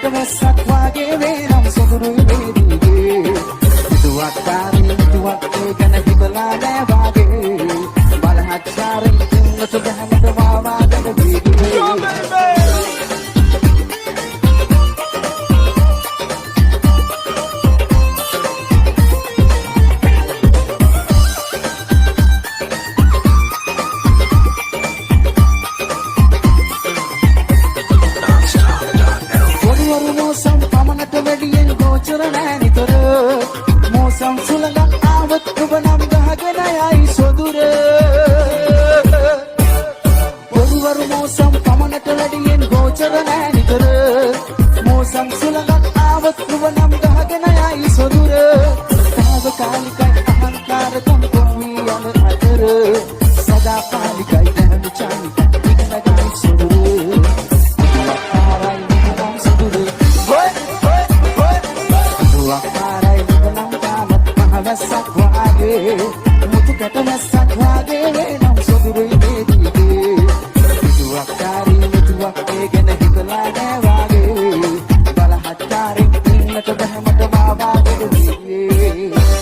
වැස්සක් වාගේ වේනම් සොඳුරුයි වේදිගේ දුවක් කාරී දුවක් ගැන හිතලා නෑ වාගේ බලහත්කාරෙන් තුන්වත බහැමත මාවාගෙන වේදිගේ මෝසම් සුළඟක් ආවත් ඔබ නම් ගහගෙන යයි සොදුර පොදුවරු මෝසම් පමණට වැඩියෙන් ගෝචර නෑ නිතර මෝසම් සුළඟක් ආවත් ඔබ නම් ගහගෙන යයි සොදුර තාවකාලිකයි අහංකාරකම් කොවී යන අතර සදා පාලිකයි දැනු චානික ඉගෙනගයි සොදුර වැස්සක් වාගේ මුතු කැට වැස්සක් වාගේ නම් සොදුරුයි වේදිගේ දුවක් කාරී මුතුවක් ඒ ගැන හිතලා නෑ වාගේ බලහත්කාරෙන් ඉන්නට බහැමට මාවාගෙන වේදිගේ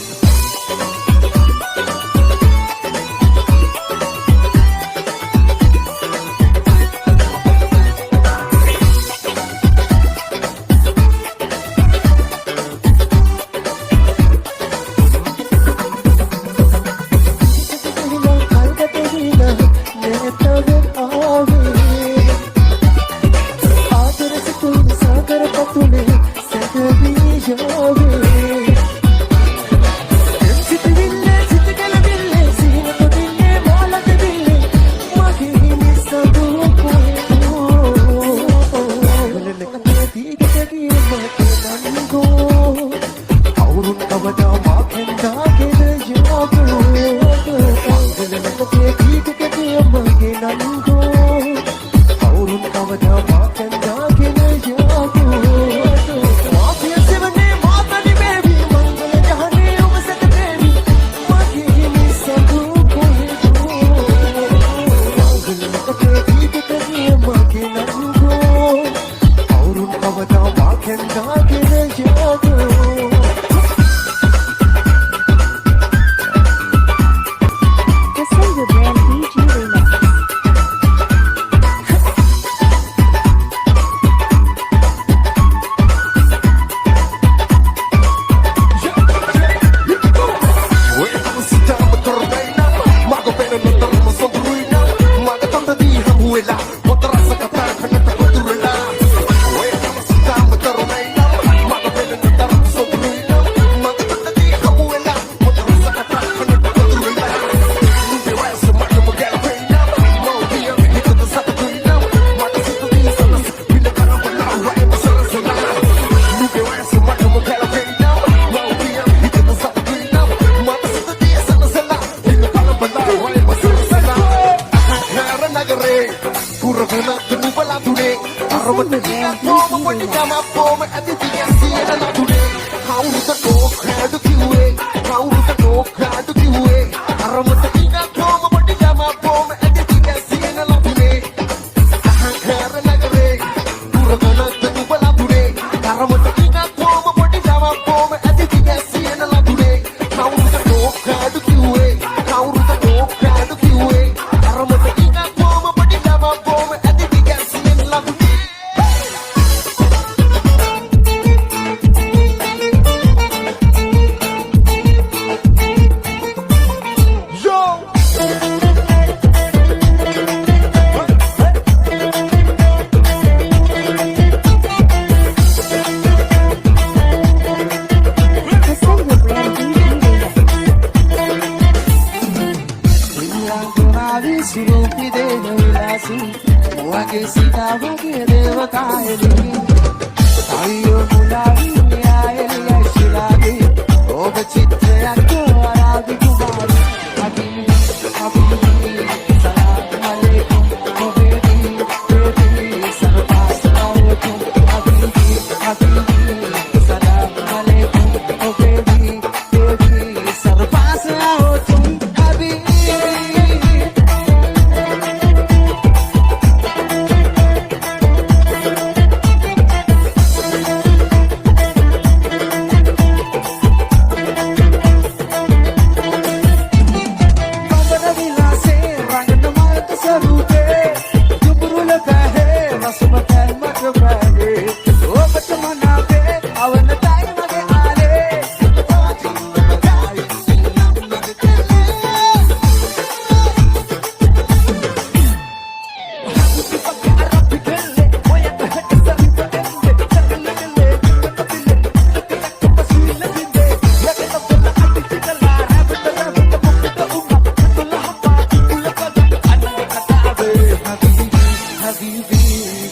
habibi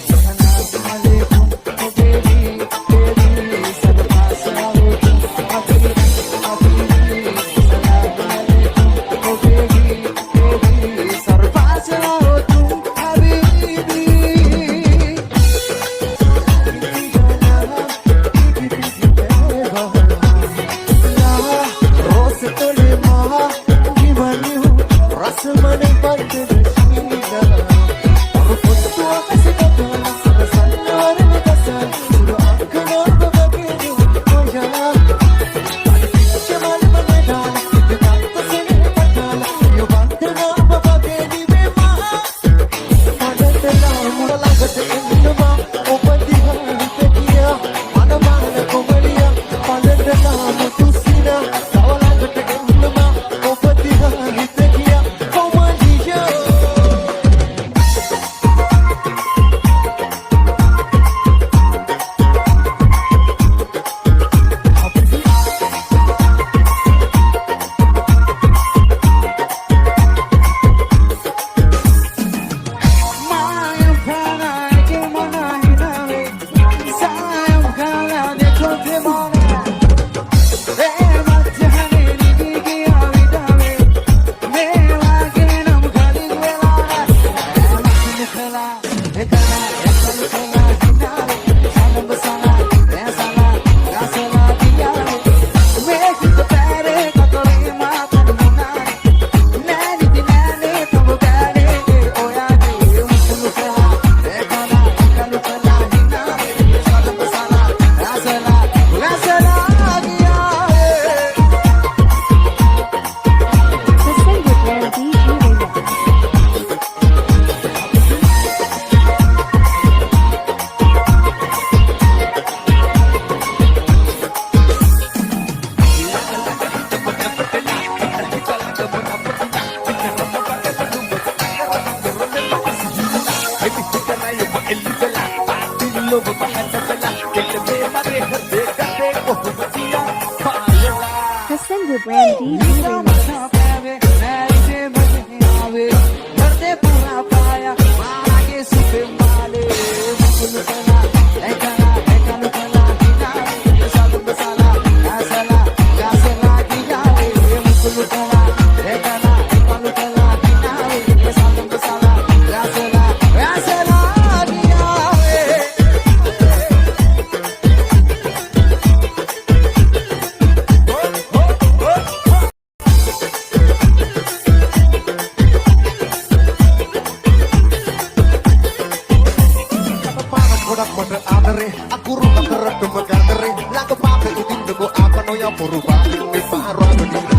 salam alaikum oh baby baby salawat habibi habibi salam alaikum oh baby baby salawat habibi Rasmane pante dashina aur foto kase katala sannar ne kasa suru akna babake moya chamal bane dala kitta sene patala yo bantna babake dive ma padatla murala gate induma opadiha tekiya manamana komaliya padatla mutusina sawala gate induma opadiha tekiya Hassan your brand DJ. Aku rumah keredem megandere, lagu pakai utin dego apa no ya poruba, ini parah benih.